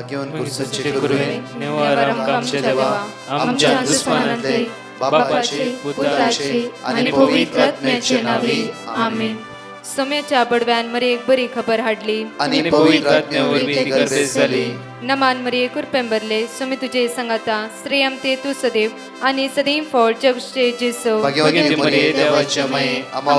घेवन कुर्सचे कुरवे निवार आमकां आमचे देवा आमच्या दुश्मनांतले बापाचे पुत्राचे आणि पवित्र आत्म्याचे नावे आमेन. सोम्याच्या बडव्यान मरे एक बरी खबर हाडली आणि पवित्र आत्म्यावरवी ती गर्भेस जाली. नमान मरिये कुरपेंबरले सोमी तुझे संगाता श्रेयम ते तू सदैव आणि सदैव फळ जगचे जेसो. भाग्यवती मरिये देवाच्या माये आम्हा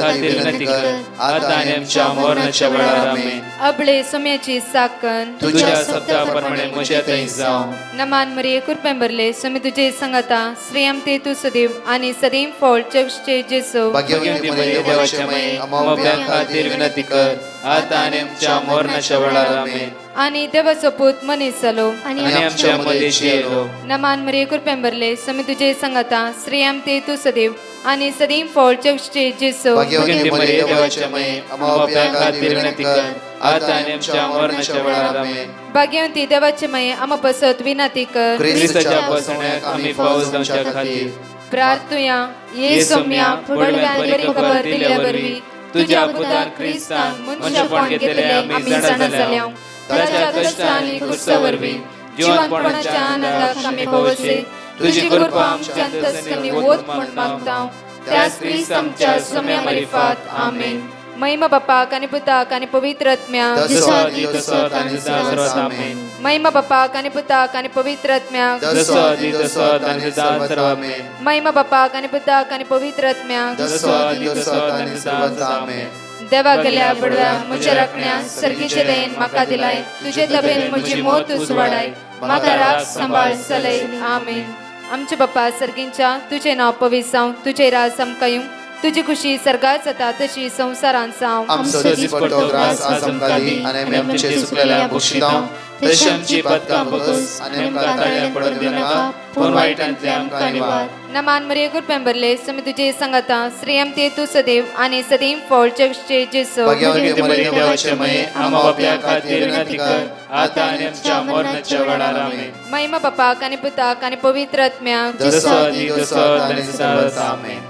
खातीर विनंती कर आता आणि आमच्या मरणाच्या वेळार आमेन. अबळे सोम्याची साकन तुझ्या शब्दाप्रमाणे म्हज्या थंय जावं. नमान मरिये कुरपेंबरले सोमी तुझे संगाता श्रेयम ते तू सदैव आणि सदैव फळ जगचे जेसो. भाग्यवती मरिये देवाच्या माये आम्हा खातीर विनंती कर आता आणि आमच्या मरणाच्या वेळार आमेन. आणि देवाचो पूत मनीस जालो आणि आमच्या मध्येशी येलो. नमान मरिये कुरपेंबरले सोमी तुझे संगाता श्रेयम ते तू सदैव आणि सदैव फळ जगचे जेसो. भाग्यवती मरिये देवाच्या माये आम्हा खातीर विनंती कर आता आणि आमच्या मरणाच्या वेळार आमेन. भाग्यवती देवाचे माये आम्हा पसत विनंती कर. ख्रिस्ताच्या बसण्याक आम्ही पावस जावच्या खातीर प्रार्थुया ये सोम्या बडव्यान बरी खबर दिल्या वरवी तुझ्या पुतान क्रिस्तान मनशापण घेतले आम्ही जाणा जाल्या. ताच्या कष्ट आणि कुर्सावरवी जीवनपणाच्या आनंदाक आम्ही पवसे तुझी कृपा आमच्या अंतस्करणी वोत म्हण मागता. त्याच क्रिस्त आमच्या सोम्या मरिफात आमेन. महिमा बापाक आणि पुताक आणि पवित्र आत्म्याक जसो आदी तसो आता आणि सर्वात आमेन. महिमा बापाक आणि पुताक आणि पवित्र आत्म्याक जसो आदी तसो आता आणि सर्वात आमेन. महिमा बापाक आणि पुताक आणि पवित्र आत्म्याक जसो आदी तसो आता आणि सर्वात आमेन. देवा गेल्या बडव्या म्हज्या राखण्या सर्गीचे दयेन म्हाका दिलाय. तुझे तबेन म्हजी मोत उसवाडाय म्हाका राख सांबाळ चलय आमेन. आमचे बाप्पा सर्गींच्या तुझे नाव पवित्र जावं तुझे राज आमकां येवं तुझी खुशी सर्गात जाता तशी संवसारांत जावं. आमचो दिसपट्टो ग्रास आज आमकां दी आणि आमी आमचे चुकलेल्या बक्षितांव तशी आमची पातकां बगस आणि आमकां ताळ्या पडत नाका पूण वायटांतले आमकां निवार. नमान मरिये कुरपेंबरले सोमी तुझे संगाता श्रेयम ते तू सदैव आणि सदैव फळ जगचे जेसो. भाग्यवती मरिये देवाचे माये आम्हा बापल्या खातीर विनंती कर आता आणि आमच्या मरणाच्या वेळार आमेन. महिमा बापाक आणि पुताक आणि पवित्र आत्म्याक जसो आदी तसो आता आणि सर्वात आमेन.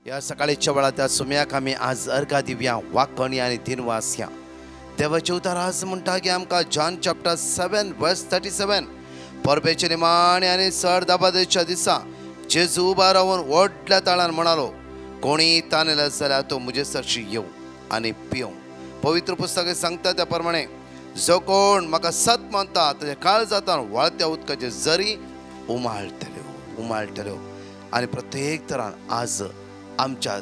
या सकाळीच्या वेळा त्या सुम्याक आमी आज अर्घा दिवया वाकणी आणि दिनवास ह्या देवाचे उतार आज म्हणटा की आमकां जॉन चॅप्टर 7 वर्स 37 परबेचे निमाणे आणि सर दाबादेच्या दिसा जेजू उबा रावन व्हडल्या ताळान म्हणालो कोणी ताणेला जाल्यार तो म्हजे सरशी येऊ आणि पिवं. पवित्र पुस्तके सांगता त्या प्रमाणे जो कोण म्हाका सत मानता ताचे काळजांत वळत्या उदकाचे झरी उमाळटल्यो आणि प्रत्येक तरान आज आमच्या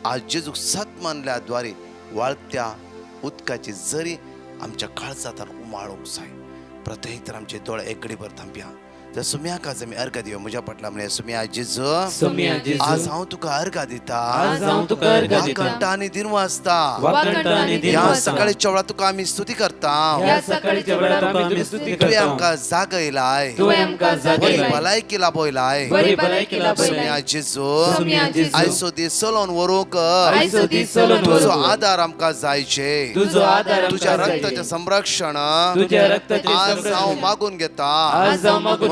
आज जेजूक सत मानल्याद्वारे वाळत्या उदकाची झरी आमच्या काळजांत उमाळूंक जाय. प्रत्येक तर आमचे दोळे एक घडीभर थांबया. तर सुम्याक आज आमी अर्घ दिवया. म्हज्या पटला म्हणे सुम्या जेजू आज हांव तुका अर्घ दिता वाकणटा आनी दिनवासता. ह्या सकाळीच्या वेळा तुका आमी स्तुती करता. तुवें आमकां जागयलाय बरी भलायकी लाभयलाय. सुम्या जेजू आयचो दीस चलोवन व्हरूंक तुजो आदार आमकां जायचे. तुज्या रक्ताचें संरक्षण आज हांव मागून घेता.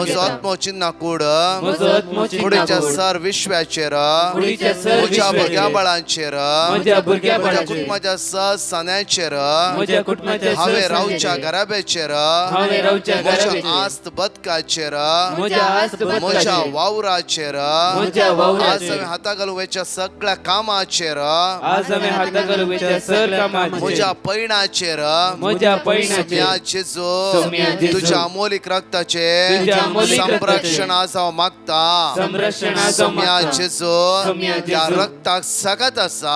म्हजो आत्मो चिन्ह कूड कुडीच्या सर विश्वाचेर म्हज्या भुरग्या बाळांचेर म्हज्या कुटुंबाच्या सण्याचेर हांवें रावच्या घराब्याचेर म्हज्या आस्त बदकाचेर म्हज्या वावराचेर आज हांवें हातां घालूं वेच्या सगळ्या कामाचेर म्हज्या पैणाचेर सुम्या जेजू तुज्या अमोलीक रक्ताचे संरक्षण आज हांव मागता. सुम्या जेजू त्या रक्ताक सगत आसा.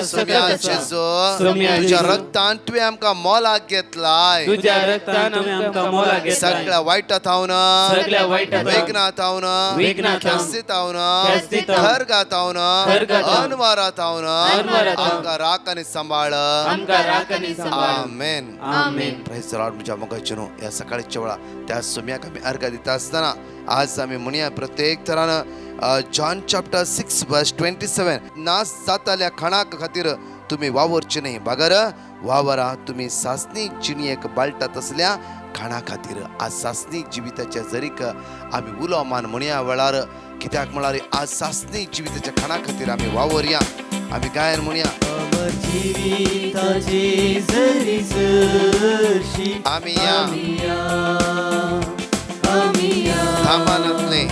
सुम्या जेजू तुज्या रक्तान तुवें आमकां मोलाक घेतलाय. सगळ्या वायटांतावन वेगनांतावन ख्यास्तीतावन खरगातावन अनवरातावन आमकां राख आनी सांबाळ. आमेन. Praise the lord. म्हज्या मोगाचें न्हू ह्या सकाळीच्या वेळा त्या सुम्याक आमी अर्घ दिता आसतना आज आमी म्हणया प्रत्येक तरान जॉन चॅप्टर 6 वर्स 27 नाश जाताल्या खाणाक खातीर तुमी वावरचे न्ही बागर वावरा तुमी सासनीक जिणयेक बाळटात असल्या खाणा खातीर. आज सासनीक जिविताच्या जरीक आमी उलो मान म्हणया वेळार कित्याक म्हळ्यार आज सासनीक जिविताच्या खाणा खातीर आमी वावरया. आम्ही गायन म्हणूया. जीविताची जरी सरशी आम्ही या थांबानातले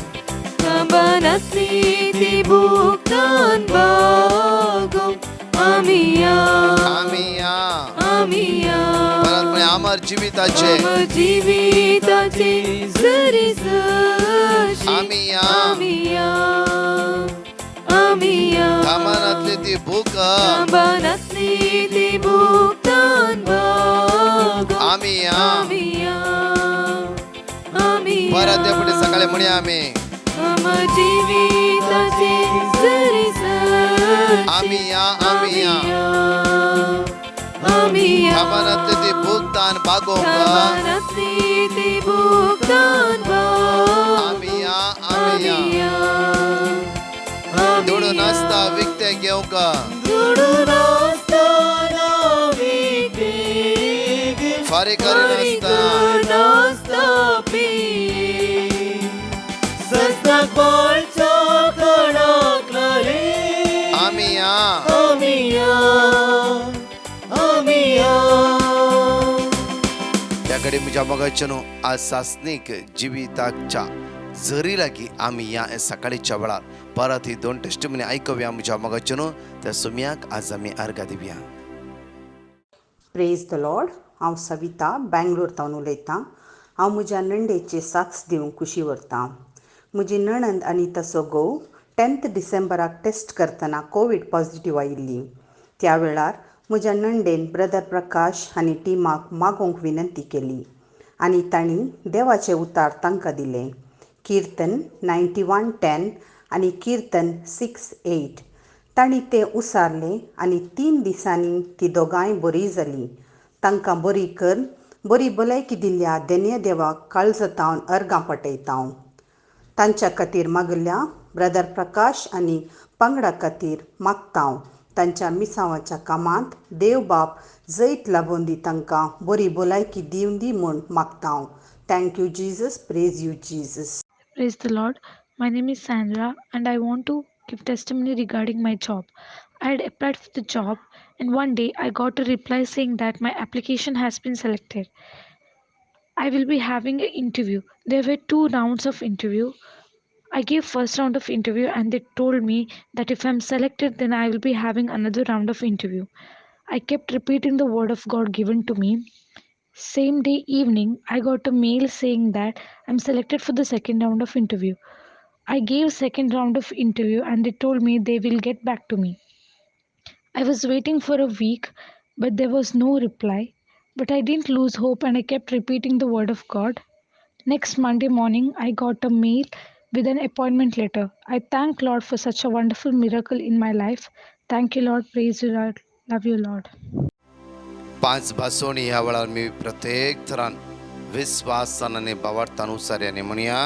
बनतली ती भूकतान बागो आमिया परत म्हणे अमर जीविताचे जीविताचे जरी सरशी आमिया थांबानातली ती भूक बनतली ती भूकतान बागो आमिया परत या पुढे सकाळी म्हणूया आम्ही जीविताचे जरी सरशी आमिया थांबानातली ती भूक तान बागोंग बनतली ती भूकतान बागो आमिया दुडून असता विकते घेऊक फारी करी नसता त्याकडे म्हज्या मगाच्यानो आज सासनीक जिविताच्या जरी लागी आम्ही या सकाळीच्या वेळार परत ही 2 टेस्टिमनी ऐकूया म्हज्या मगाच्यानो. त्या सुमयाक आज आमी अर्घ दिवया. Praise the Lord. हांव सविता बँगलोरतावन उलयतां. हांव म्हज्या नंडेचे साथ दिवंक खुशी व्हरतां. म्हजी नणंद आनी ताचो घोव 10 डिसेंबराक टेस्ट करतना कोवीड पॉझिटिव्ह आयिल्ली. त्या वेळार म्हज्या नंडेन ब्रदर प्रकाश आनी टिमाक मागोवंक विनंती केली आनी तांणी देवाचें उतार तांकां दिलें. कीर्तन 91:10 आनी कीर्तन 6:8 तांणी तें उसारलें आनी 3 दिसांनी ती दोगांय बरी जालीं. तांकां बरी कर, बरी भलायकी दिल्ल्या देन्य देवाक काळजतावन अर्गां पटयतां. तांच्या खातीर मागल्या ब्रदर प्रकाश आनी पंगडा खातीर मागतां. तांच्या मिसांवाच्या कामांत देव बाप जैत लाभून दी, तांकां बरी भलायकी दिवन दी म्हूण मागतां. Thank you Jesus. Praise you Jesus. Praise the Lord. My name is Sandra and I want to give testimony regarding my job. I had applied for the job and one day I got a reply saying that my application has been selected. I will be having an interview. There were 2 rounds of interview. I gave first round of interview and they told me that if I'm selected then I will be having another round of interview. I kept repeating the word of God given to me. Same day evening, I got a mail saying that I'm selected for the second round of interview. I gave second round of interview and they told me they will get back to me. I was waiting for a week, but there was no reply. But I didn't lose hope and I kept repeating the word of God. Next Monday morning, I got a mail with an appointment letter. I thank Lord for such a wonderful miracle in my life. Thank you, Lord. Praise you, Lord. Love you, Lord. 5 भासोणी ह्या वेळार मी प्रत्येक थरान विश्वासान आनी भावार्थानुसार यानी म्हणया.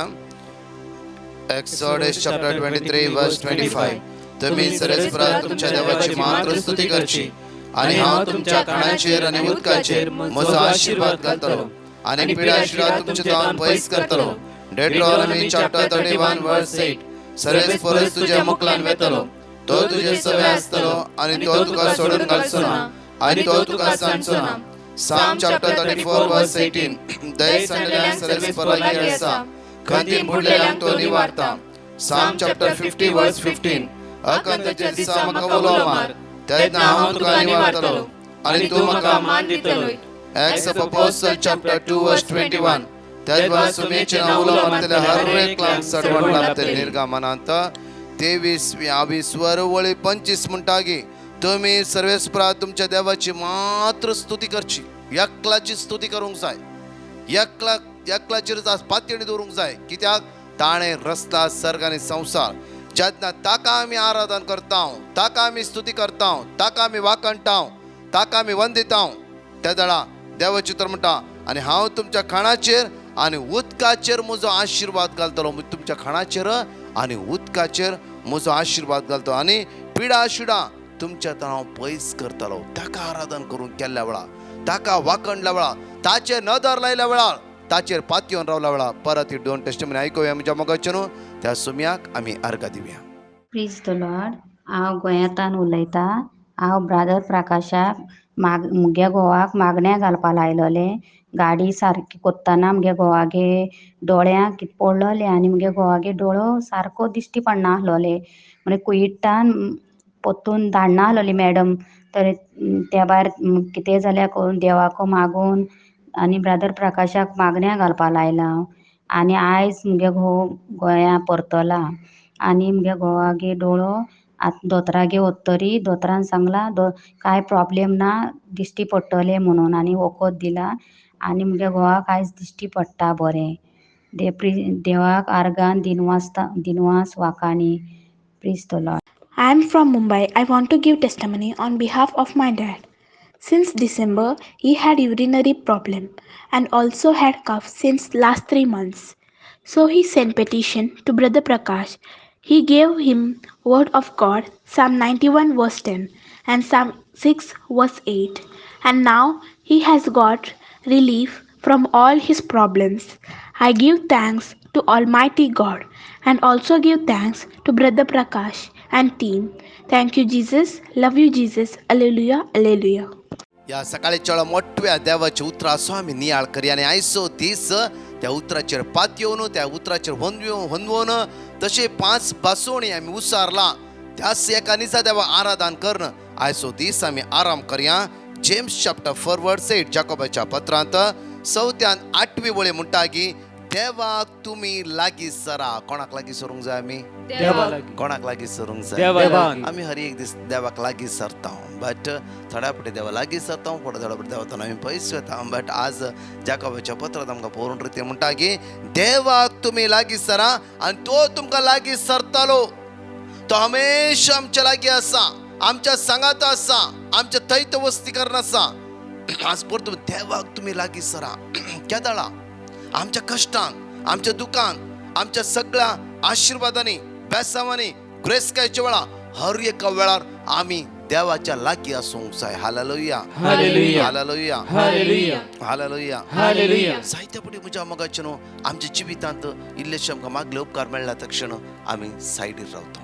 Exodus chapter 23 वर्स 25 तुम्ही सर्वस्परात तुमच्या देवाची मात्र स्तुती करची आणि हांव तुमच्या कानाचेर आनी उदकाचेर म्हजो आशीर्वाद घालतलो आनी पिडा आशीर्वाद तुमचे तोंड पयस करतलो. डेट्रॉनॉमी चॅप्टर 31 वर्स 8 सर्वस्परस तुज्या मुखलान वेतलो, तो तुजे सवे आसतलो आनी तो तुका सोडून घालचो ना आणि तो तुका सांगचो ना. साम चॅप्टर 34 वर्स 18 दय सांडल्यान सर्वस्पर लागीं आसा, खंतीन बुडलेल्यांक तो निवारता. साम चॅप्टर 50 वर्स 15 अकंताचे दिसा म्हाका उलो मार, तेन्ना हांव तुका निवारतलो आनी तूं म्हाका मान दितलो. एक्ट्स ऑफ अपोस्टल चॅप्टर 2 वर्स 21 तेद्वा सुमेचे उलो मारतले हर एकल्याक सडवण लाभतले. निर्गमनांत 23 वळी 25 म्हणटागी तुम्ही सर्वेस्परात तुमच्या देवाची मात्र स्तुती करची. एकलाची स्तुती करूंक जाय, एकलाचेर पातळी दवरूंक जाय. कित्याक ताणें रचला सर्ग आनी संवसार. जेन्ना ताका आमी आराधन करता, ताका आमी स्तुती करता, ताका आमी वाकणटा, ताका आमी वंदिता, त्या दळा देवाची तर म्हणटा आनी हांव तुमच्या खाणाचेर आनी उदकाचेर म्हजो आशिर्वाद घालतलो. तुमच्या खाणाचेर आनी उदकाचेर म्हजो आशिर्वाद घालतलो आनी पिडा शिडा तुमच्या तणाव पयस करतलो. ताका आराधन करून केल्ल्या वेळा, ताका वाकणल्या वेळा, ताचे नदर लायल्या वेळार, ताचेर पातयेवन रावल्या वेळा परत ही 2 टेस्टिमनी ऐकूया म्हज्या मोगाचेर. त्या सुमयाक आमी अर्घ दिवया. Praise the Lord. हांव गोंयांतल्यान उलयतां. हांव ब्रादर प्रकाशाक मुगे घोवाक मागण्या घालपाक लायलोले. गाडी सारकी कोत्ताना मुगे घोवागे दोळ्यांक कितें पडलोलें आनी मुगे घोवागे दोळो सारको दिश्टी पडना आसलोले. म्हणल्यार कुयिट्टान पोत्तून धाडना आसलोली मॅडम. तर त्या भायर कितें जाल्यार करून देवाको मागून आनी ब्रादर प्रकाशाक मागण्या घालपाक लायला हांव. आनी आयज मुगे घोव गोंया परतला आनी मुगे घोवागे दोळो आतां दोतोरागे वतरी दोतोरान सांगलां कांय प्रॉब्लेम ना, दिश्टी पडटलें म्हणून आनी वखद दिला आनी मुगे घोवाक आयज दिश्टी पडटा बरें. देवाक आर्गान दिनवास वाकाणी. Praise the lord. I am from Mumbai. I want to give testimony on behalf of my dad. Since December, he had urinary problem and also had cough since last 3 months. So he sent petition to Brother Prakash. He gave him word of God, Psalm 91 verse 10 and Psalm 6 verse 8. And now he has got relief from all his problems. I give thanks to Almighty God and also give thanks to Brother Prakash and team. Thank you, Jesus. Love you, Jesus. Alleluia. Alleluia. या सकाळच्या वेळा मोठ्या देवाचे उतर आसो आमी नियाळ करी आनी आयचो दीस त्या उतराचेर पातयेवन त्या उतराचेर होंदवून तशे 5 बासोणी आमी उसारला त्याच एका दिसा देवा आराधन करन आयचो दीस आमी आराम करया. जेम्स चॅप्टर 4 वर्स 8 जाकोबाच्या पत्रांत 4 आनी 8 वळी म्हणटा की देवाक तुमी लागीं सरा. कोणाक लागीं सरूंक जाय आमी? कोणाक लागीं सरूंक जाय? आमी हर एक दीस देवाक लागीं सरता. बट थोड्या फावटी देवा लागीं सरता, थोड्या फावटी देवातून आमी पयस वता. बट आज जाकोबाच्या पत्रांत आमकां पळोवन रिती म्हणटा की देवाक तुमी लागीं सरा आनी तो तुमकां लागीं सरतलो. तो हमेशा आमच्या लागीं आसा, आमच्या सांगात आसा, आमच्या थंयत वस्ती करन आसा. आज परतून देवाक तुमी लागीं सरा. केदाळा आमच्या कश्टांक, आमच्या दुखांक, आमच्या सगळ्या आशिर्वादांनी, बेसावांनी, ग्रेसकायच्या वेळा हर एका वेळार आमी देवाच्या लागीं आसूंक जाय. Hallelujah, hallelujah, hallelujah, hallelujah, hallelujah, hallelujah. जायत्या फावटी म्हज्या मोगाचे न्हू आमच्या जिवितांत इल्लेशे आमकां मागले उपकार मेळ्ळा तक्षण आमी सायडीर रावता.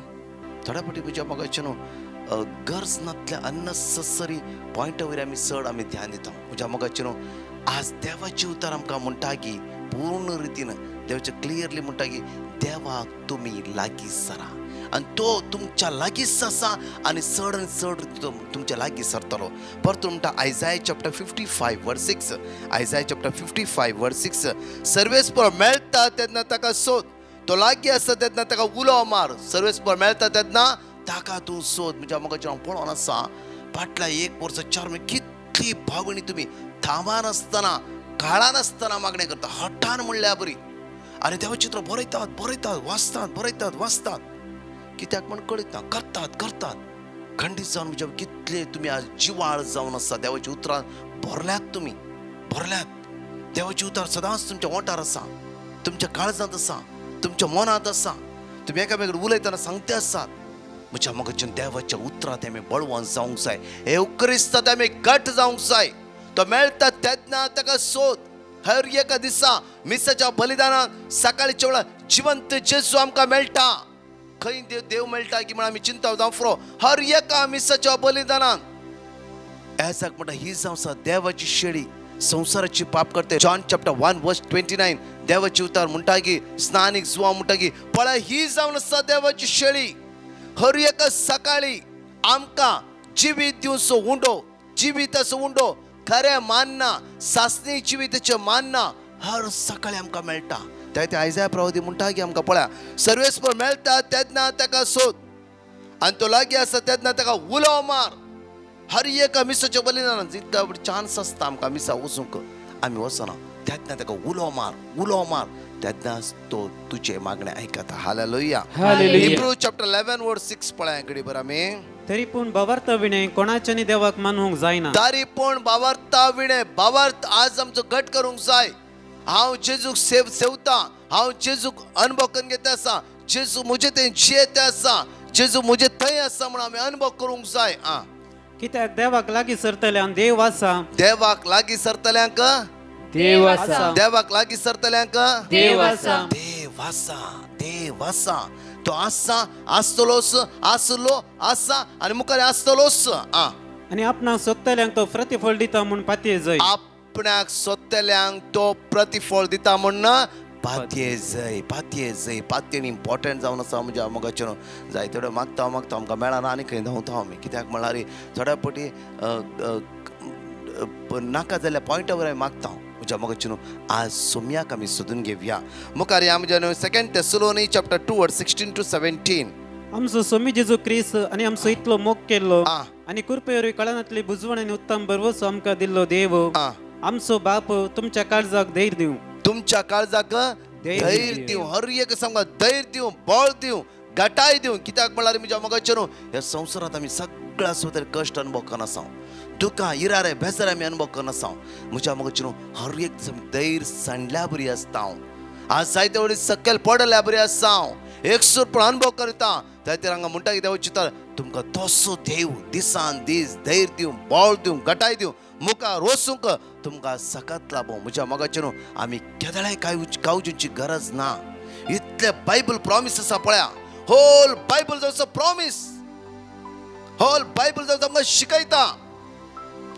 थोड्या फावटी म्हज्या मोगाचे न्हू गरज नातल्या अननेसेसरी पॉयंटा वयर आमी ध्यान दिता. म्हज्या मोगाचे न्हू आज देवाचे उतर आमकां म्हणटा की पूर्ण रितीन देवाचे क्लियरली म्हणटा की देवाक तुमी लागीं सरा आनी तो तुमच्या लागींच आसा आनी चड आनी चड तुमच्या लागीं सरतलो. परतून म्हणटा आयजाया चॅप्टर 55 वर्स 6. आयजाया चॅप्टर 55 वर्स 6. सर्वेस्पर मेळटा तेन्ना ताका सोद, तो लागीं आसा तेन्ना ताका उलो मार. सर्वेस्पर मेळटा तेन्ना ताका तूं सोद. म्हज्या मोगाचेर हांव पळोवन आसा फाटल्या 1 वर्स 4 म्हयने कितली भावणी तुमी थांबा नासतना काळा नासतना मागणी करता. हठान म्हणल्यार बरी आनी देवाचें चित्र बरयतात वाचतात कित्याक म्हण कळीत ना, करतात खंडीत जावन म्हणजे कितले तुमी आज जिवाळ जावन आसा. देवाच्या उतरान भरल्यात तुमी, देवाचें उतर सदांच तुमच्या ओंठार आसा, तुमच्या काळजांत आसा, तुमच्या मनांत आसा. तुमी एकामेकांक उलयतना सांगते आसात. म्हज्या मोगाच्यान देवाच्या उतरांत आमी बळवंत जावंक जाय. हे उक्रिस्तांत आमी घट जावंक जाय. तो मेळटा तेन्ना ताका सोद. हर एका दिसा मिसाच्या बलिदानात सकाळच्या वेळा जिवंत जेजू आमकां मेळटा. खंय देव मेळटा की म्हण आमी चिंता जावं. हर एका मिसाच्या बलिदानात एजाक म्हणटा ही जावं आसा देवाची शेळी, संवसाराची पाप करते. जॉन चॅप्टर 1 वर्स 29 देवाची उतार म्हणटा की स्नानीक जुवा म्हणटा की पळय ही जावन आसा देवाची शेळी. हर एका सकाळी आमकां जिवीत दिवचो उंडो, जिविताचो उंडो खरें मानना, सासणी जिविताचें मानना हर सकाळी आमकां मेळटा. ते आयजाया प्रवादी म्हणटा की आमकां पळया सर्वेस्पर मेळटा तेन्ना ताका सोद आनी तो लागीं आसा तेन्ना ताका उलो मार. हर एका मिसाच्या बलिदानान जितल्या चान्स आसता आमकां मिसा वचूंक आमी वचना तेन्ना ताका उलो मार तेन्नाच तो तुजे मागणे आयकता. हालेलुया. हिब्रू चॅप्टर 11 वर्स 6 पळया घडी बर आमी. तरी पूण भावार्थ विणे कोणाच्यानी देवाक मानूंक जायना. तरी पूण भावार्था विणे भावार्थ आज आमचो घट करूंक जाय. हांव जेजूक सेवता, हांव जेजूक अनुभव करून घेता आसा, जेजू म्हजे थंय जियेता आसा, जेजू म्हजे थंय आसा म्हणून आमी अनुभव करूंक जाय. कित्याक देवाक लागीं सरतल्यांक देव आसा. देवाक लागीं सरतल्यांक देव आसा. देवाक लागीं सरतल्यांक देव आसा. देव आसा. तो आसा, आसतलोस, आसलो, आसा आणि मुखार आसतलोस. आणि आपणाक सोदतल्यांक तो प्रतिफळ दिता म्हूण पातये जय. आपणाक सोदतल्यांक तो प्रतिफळ दिता म्हण पातये जय. पातये जय. पातयेन इम्पॉर्टंट जावन आसा म्हणजे मोगाचें जाय तेवढे मागता आमकां मेळना आनी खंय धांवता आमी. कित्याक म्हळ्यार थोड्या फावटी नाका जाल्यार पॉयंटावर हांवें मागता म्हज्या मोगाचें आज सोमयाक आमी सोदून घेवया. मुखार या म्हणजे 2 Thessalonians chapter 2 verse 16 to 17. आमचो सोमी जेजू क्रिस्त आनी आमचो इतलो मोग केल्लो आ. आनी कृपेवरवी कळनातली बुजवण आनी उत्तम बरवसो आमकां दिल्लो देव आमचो बाप तुमच्या काळजाक धैर्य दिवं. तुमच्या काळजाक धैर्य दिवं. हर एक सांगा धैर्य दिवं, बळ दिवं, घटाय दिवं. कित्याक म्हळ्यार म्हज्या मोगाचें ह्या संवसारांत आमी सगळ्या सुद्दां कश्ट अनुभव करना आसा. दुखां इरारे बेजार आमी अनुभव करना आसा. म्हज्या मोगाचें हर एक धैर्य सांडल्या बरी आसता. आज जायते वेळी सकयल पडल्या बरी आसा. एकसूरपण अनुभव करता त्या हांगा म्हणटा की देवाची तर तुमकां तसो देव दिसान दीस धैर्य दिवं, बळ दिवं, घटाय दिवं, मुखार वचूंक तुमकां सकात लाभो. म्हज्या मोगाचें आमी केदळे कावचेची गरज ना. इतले बायबल प्रॉमिस आसा पळया. होल बायबल जो प्रॉमिस, होल बायबल जो आमकां शिकयता.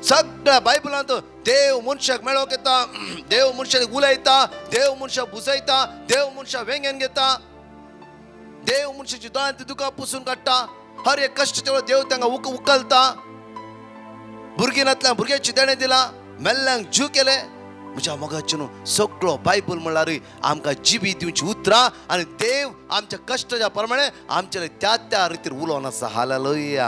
सगळ्या बायबलांत देव मनशाक मेळोवंक येता, देव मनशाक उलयता, देव मनशाक बुजयता, देव मनशाक वेंगेन घेता, देव मनशाची दोळ्यांतली दुखां पुसून काडटा. हर एक कश्टाच्या वेळार देव तांकां उखलता. भुरग्यातल्या भुरग्याची देणे दिला, मेल्ल्यांक जीव केले. म्हज्या मोगाचें सगळो बायबल म्हणल्यार आमकां जिबी दिवची उतरां आनी देव आमच्या कश्टाच्या प्रमाणे आमचे त्या रितीर उलोवन आसा. हालेलुया.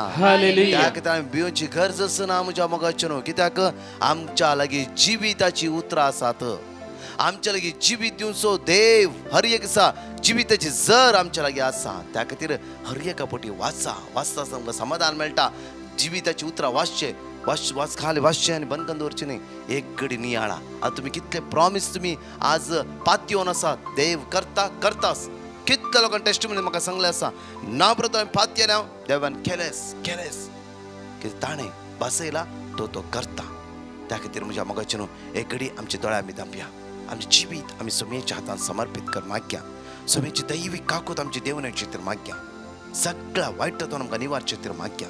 कित्याक आमी भिवची गरज ना म्हज्या मोगाचें. कित्याक आमच्या लागीं जिविताची उतरां आसात. आमच्या लागीं जिवीत दिवचो देव हर एक आसा. जिविताची जर आमच्या लागीं आसा त्या खातीर हर एका फावटी वाचता आमकां समाधान मेळटा. जिविताची उतरां खाली वाचचें आनी बंद करून दवरचें न्ही. एक घडी नियाळा. आतां तुमी कितले प्रॉमिस तुमी आज पातयेवन आसात. देव करतास. कितल्या लोकांनी टेस्टिमनी म्हाका सांगलें आसा ना परत हांवें पातयेलें देवान केलेस कितें ताणें बसयला तो करता. त्या खातीर म्हज्या मोगाचें एक घडी आमचे दोळे आमी धांपया. आमचें जिवीत आमी सोमयेच्या हातांत समर्पीत कर मागया. सोमयेची दैवीक काकूत आमची देवनाचे खातीर मागया. सगळ्या वायटांतून आमकां निवारचे खातीर मागया.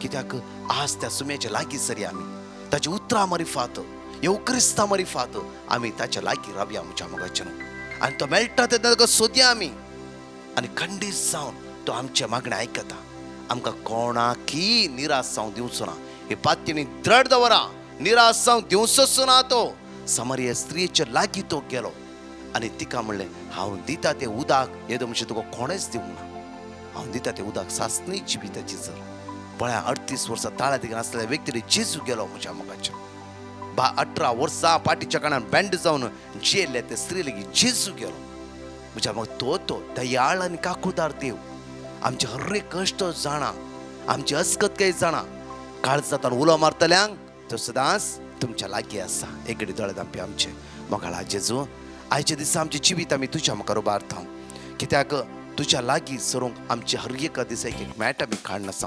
कित्याक आज त्या सुम्याच्या लागीं सरी आमी ताच्या उतरां मरिफात येवक्रिस्ता मरिफात आमी ताच्या लागीं रावया म्हज्या मोगाचें. आनी तो मेळटा तेन्ना सोदया आमी आनी खंडीत जावन तो आमचे मागणें आयकता. आमकां कोणाकय निराश जावं दिवचो ना. हे पातयेनी दृढ दवरा. निराश जावं दिवचोच ना. तो समारिया स्त्रीचे लागीं तो गेलो आनी तिका म्हणलें हांव दिता तें उदक येदो म्हणचे तुका कोणेच दिवंक ना. हांव दिता तें उदक सासणी जिविताची जर पळया 38 वर्सां ताळ्या दिगेन आसलेल्या व्यक्तीर जेजू गेलो म्हज्या मोगाचें. 18 वर्सां पाठीच्या कानान बँड जावन जेल्ले ते स्त्री लेगीत जेजू गेलो म्हज्या मग तो दयाळ आनी काकूदार देव आमचे हर एक कश्ट जाणा, आमची अस्कतकाय जाणा. काळजांत उलो मारतल्यांक तो सदांच तुमच्या लागीं आसा. एक घडी दोळे धांपया आमचे. मोगाळा जेजू आयच्या दिसा आमचें जिवीत आमी तुज्या मुखार उबारता. कित्याक तुज्या लागीं सरूंक आमचे हर एका दिसा एक मॅट आमी काडना आसा.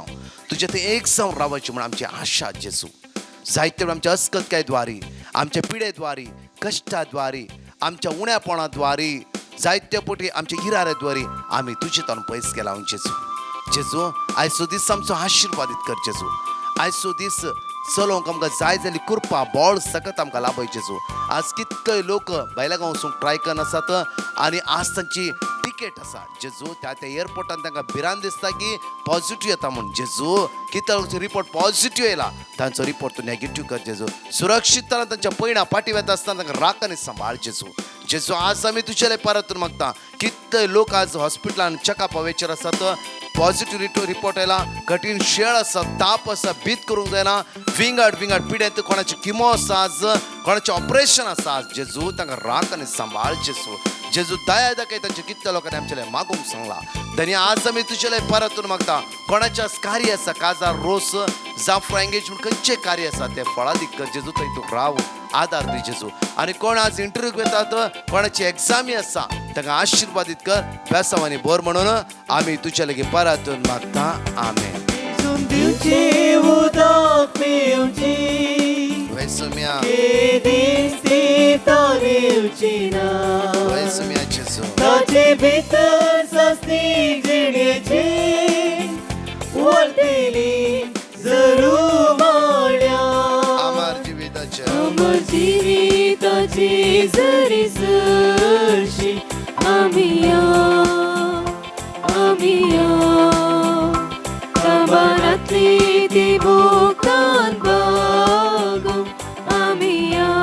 तुज्या थंय एक जावन रावची म्हण आमची आशा जेजू. जायते वेळ आमच्या अस्कतकाय द्वारी, आमच्या पिडे द्वारी, कश्टा द्वारी, आमच्या उण्यापणा द्वारी, जायते पोटी आमच्या इरारे द्वारी आमी तुजे तावन पयस केला जेजू. जेजू आयचो दीस आमचो आशिर्वादीत कर जेजू. आयचो दीस चलोवंक आमकां जाय जाली कृपा बळ सकत आमकां लाभय जेजू. आज कितले लोक भायल्या गांव वचूंक ट्राय करन आसात आनी आज तांची टिकेट आसा जेजू. त्या एअरपोर्टान तांकां भिरांत दिसता की पॉझिटिव्ह येता म्हूण जेजू. कितलो रिपोर्ट पॉझिटिव्ह येयला तांचो रिपोर्ट तूं नॅगेटिव्ह कर जेजू. सुरक्षीत तरान तांच्या पयणा पाटी वेता आसतना तांकां राखन सांबाळ जेजू. जेजू आज आमी तुजे परतून मागता. कितले लोक आज हॉस्पिटलान चेकअप वेचेर आसात. पॉझिटिव्ह रिपोर्ट येयला. कठीण शेळ आसा, ताप आसा, भीत करूंक जायना. विंगड पिड्यांत कोणाची किमो आसा, आज कोणाचें ऑपरेशन आसा आज जेजू तांकां राख आनी सांबाळ जेजू. जेजू दया दाखय तांचे कितल्या लोकांनी आमचे मागूंक सांगला. धनी आज आमी तुजे परतून मागता. कोणाचें कार्य आसा काजार रोस जावं एंगेजमेंट खंयचें कार्य आसा तें फळादीक कर जेजू. थंय तूं राव आदार दी जेजू. आनी कोण आज इंटरव्यूक येतात कोणाची एग्जामी आसा तांकां आशिर्वादीत कर बेसांवांनी बोर म्हणून आमी तुजे लागीं परतून मागता. आमेन. वय सुम्या वय सुम्या जेजू ताचे भितर सस्ती जिणेची वळतेली जरू माड्या आमार जिविताचे अमर जिविताची जरी सरशी आमी या काबारातली ती भोगतान बागो आमी या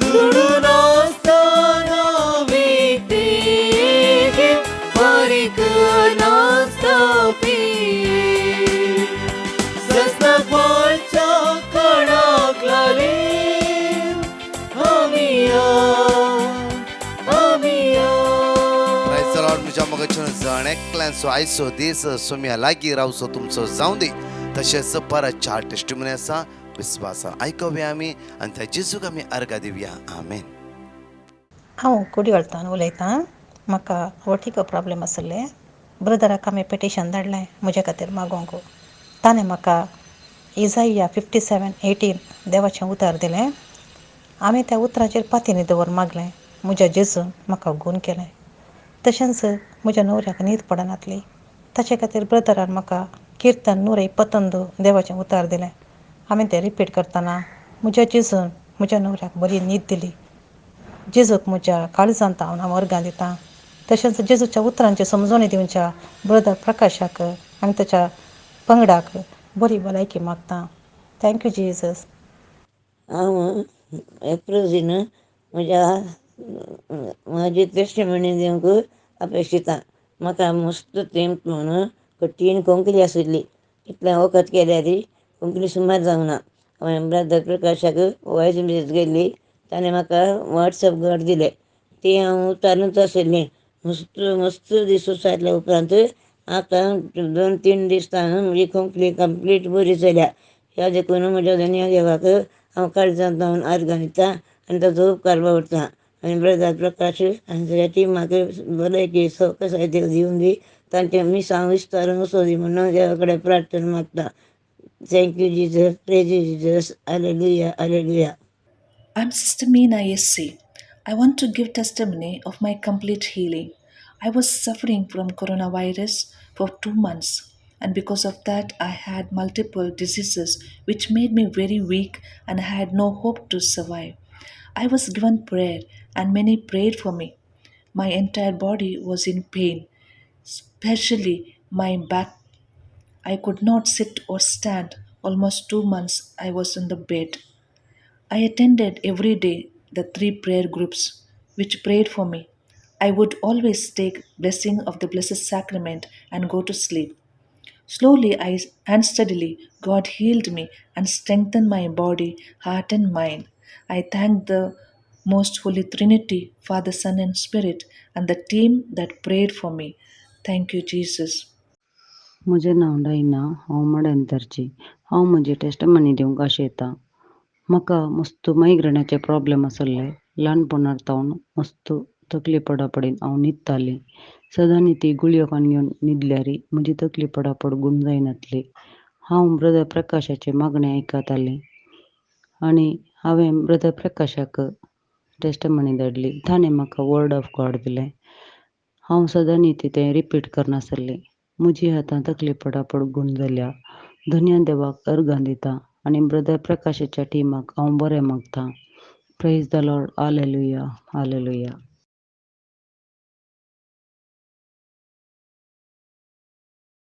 दुडून आसतना विकते बारीक नाचता पिये सस्नाक वाळच्या कणाक लागले आमी या Praise the Lord. म्हज्या मोगाच्यान जण एकल्याचो आयचो दीस सुम्या लागीं रावचो तुमचो जावं दी तशेंच परत 4 टेस्टिमोनी आसा विस्वासान आयकोवया आमी आनी त्या जेजूक आमी अर्घ दिवया आमेन. हांव कुडिवळतान उलयतां. म्हाका वटीको प्रॉब्लेम आसले. ब्रदराक हांवें पिटिशन धाडलें म्हजे खातीर मागोवंक. ताणें म्हाका इजाइया 57:18 देवाचें उतर दिलें. हांवें त्या उतराचेर पातींनी दवरून मागलें. म्हज्या जेजून म्हाका गूण केलें. तशेंच म्हज्या न्हवऱ्याक न्हीद पडनासली. ताचे खातीर ब्रदरान म्हाका किर्तन 122 देवाचें उतर दिलें. हांवें तें रिपीट करतना म्हज्या जेजून म्हज्या न्हवऱ्याक बरी न्हीद दिली. जेजूक म्हज्या काळजांत हांव अर्गां दितां. तशेंच जेजूच्या उतरांची समजोणी दिवच्या ब्रदर प्रकाशाक आनी ताच्या पंगडाक बरी भलायकी मागतां. Thank you Jesus. हांव एप्रोजीन म्हाजी टेस्टिमोनी दिवंक अपेक्षितां. म्हाका मस्त तेंप म्हणून कठीण कोंकणी आशिल्ली. इतलें वखद केल्यार कोंकणी सुमार जावंक ना. हांवें ब्रदर प्रकाशाक वॉयस मेसेज केल्ली. ताणें म्हाका वॉट्सॅप घट दिलें. ती हांव उतारूच आशिल्लीं. मस्त दीस जाल्या उपरांत आतां 2-3 दिसान म्हजी कोंकणी कंप्लीट बरी जाल्या. ह्या देखून म्हज्या धन्य देवाक हांव काळजांत लावन अर्गां दितां आनी ताचो उपकार बावडटां. आनी ब्रदर प्रकाश आनी ताच्या टिमाक भलायकी सवकासाय देव दिवं दी. तांचे मिसांव विस्तारून वचूं दी म्हणून देवा कडेन प्रार्थना मागता. Thank you Jesus. Praise Jesus. Hallelujah hallelujah. I'm Sister Meena Yessi. I want to give testimony of my complete healing. I was suffering from coronavirus for 2 months, and because of that I had multiple diseases which made me very weak and I had no hope to survive. I was given prayer and many prayed for me. My entire body was in pain, especially my back. I could not sit or stand. Almost 2 months I was in the bed. I attended every day the 3 prayer groups which prayed for me. I would always take blessing of the Blessed Sacrament and go to sleep. Slowly and steadily God healed me and strengthened my body, heart and mind. I thank the Most Holy Trinity, Father, Son and Spirit and the team that prayed for me. Thank you, Jesus. म्हजें नांव Diana. हांव मडेंतरची. हांव म्हजी testimony दिवंक आशेतां. म्हाका मस्त मायग्रेनाचे problem आसले. ल्हानपणांतावन मस्त तकली पडापडीन हांव न्हिदतालीं. सदांनी ती गुळयो घेवन न्हिदल्यार म्हजी तकली पडापड गूण जायनासली. हांव ब्रदर प्रकाशाचें मागणें आयकतालें आनी हांवें ब्रदर प्रकाशाक टेस्टमनी धाडली. ताणें म्हाका वर्ड ऑफ गॉड दिलें. हांव सदांनी तें रिपीट करनासलें. म्हजी आतां तकली पडापड गूण जाल्या. धन्य देवाक अर्गां दितां आनी ब्रदर प्रकाशाच्या टिमाक हांव बरें मागतां. Praise the Lord. Hallelujah hallelujah.